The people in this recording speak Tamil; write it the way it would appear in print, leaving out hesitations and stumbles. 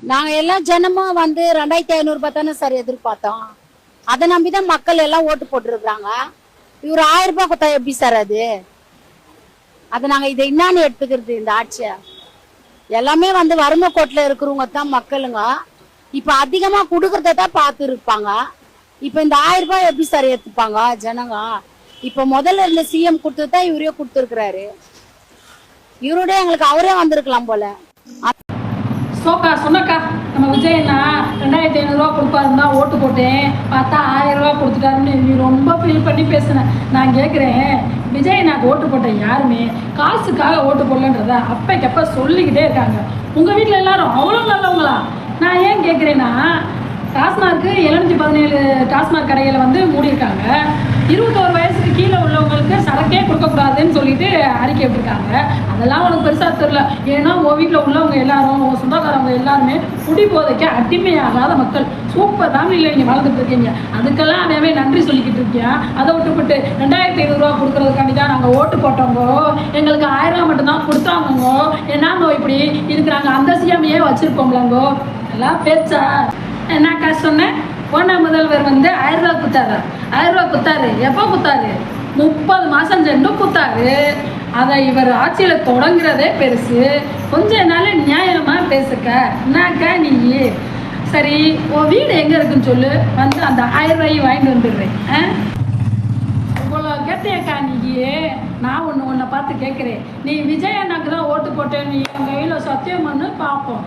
நாங்க எல்லாம் ஜனமும் 2500 தானே சார் எதிர்பார்த்தோம். அதை நம்பிதான் மக்கள் எல்லாம் ஓட்டு போட்டுருக்காங்க. இவர் 1000 ரூபாய் கொடுத்தா எப்படி சார் அது? அதை நாங்க இதை என்னன்னு எடுத்துக்கிறது? இந்த ஆட்சியை எல்லாமே வறுமை கோட்டில் இருக்கிறவங்க தான் மக்களுங்க. இப்ப அதிகமா குடுக்கறத தான் பார்த்து இருப்பாங்க. இப்ப இந்த 1000 ரூபாய் எப்படி சார் ஏத்துப்பாங்க ஜனங்க? இப்ப முதல்ல இருந்த சிஎம் கொடுத்துதான் இவரே கொடுத்துருக்கிறாரு. இவருடைய எங்களுக்கு அவரே வந்திருக்கலாம் போல. சோக்கா சொன்னக்கா, நம்ம விஜயண்ணா 2500 ரூபா கொடுப்பாருன்னு தான் ஓட்டு போட்டேன். பார்த்தா 1000 ரூபா கொடுத்துட்டாருன்னு நீ ரொம்ப ஃபீல் பண்ணி பேசுனேன். நான் கேட்குறேன், விஜயண்ணாக்கு ஓட்டு போட்டேன் யாருமே காசுக்காக ஓட்டு போடலன்றத அப்பைக்கப்ப சொல்லிக்கிட்டே இருக்காங்க. உங்கள் வீட்டில் எல்லாரும் அவ்வளோ நல்லவங்களா? நான் ஏன் கேட்குறேன்னா, டாஸ்மார்க்கு 717 டாஸ்மாக் கடைகளை மூடியிருக்காங்க. 21 வயசுக்கு கீழே உள்ளவங்களுக்கு சரக்கே கொடுக்கக்கூடாதுன்னு சொல்லிட்டு அறிக்கை விட்டுருக்காங்க. அதெல்லாம் உனக்கு பெருசாக தெரியல. ஏன்னா உன் வீட்டில் உள்ளவங்க எல்லாரும், உன் சொந்தக்காரவங்க எல்லாருமே குடி போதைக்க அடிமையாகாத மக்கள். சூப்பர் ஃபேமிலியில் நீங்கள் வளர்ந்துட்டு இருக்கீங்க. அதுக்கெல்லாம் அவன் நன்றி சொல்லிக்கிட்டு இருக்கியா? அதை விட்டுப்பட்டு 2500 ரூபா கொடுக்குறதுக்காண்டி தான் நாங்கள் ஓட்டு போட்டோங்க, எங்களுக்கு 1000 ரூபா மட்டும்தான் கொடுத்தாங்கோ, என்னங்கோ இப்படி இருக்கிறாங்க, அந்த சிஎம்ஏ வச்சுருப்போம்லங்கோ. எல்லாம் பேச்சா? என்னக்கா சொன்னேன்? போன முதல்வர் 1000 ரூபா கொடுத்தாரு. 1000 ரூபா கொடுத்தாரு. எப்போ கொடுத்தாரு? 30 மாதம் சென்று கொடுத்தாரு. அதை இவர் ஆட்சியில் தொடங்குறதே பெருசு. கொஞ்ச நாள் நியாயமாக பேசுக்க. என்னக்கா நீ? சரி, உன் வீடு எங்கே இருக்குன்னு சொல்லு, அந்த 1000 ரூபாயும் வாங்கிட்டு வந்துடுறேன். இவ்வளோ கேட்டியக்கா நீ? நான் உன்னை பார்த்து கேட்குறேன். நீ விஜய் அண்ணாக்கு தான் ஓட்டு போட்டேன், நீ உங்கள் வீட்டில் சத்தியம் பண்ணு பார்ப்போம்.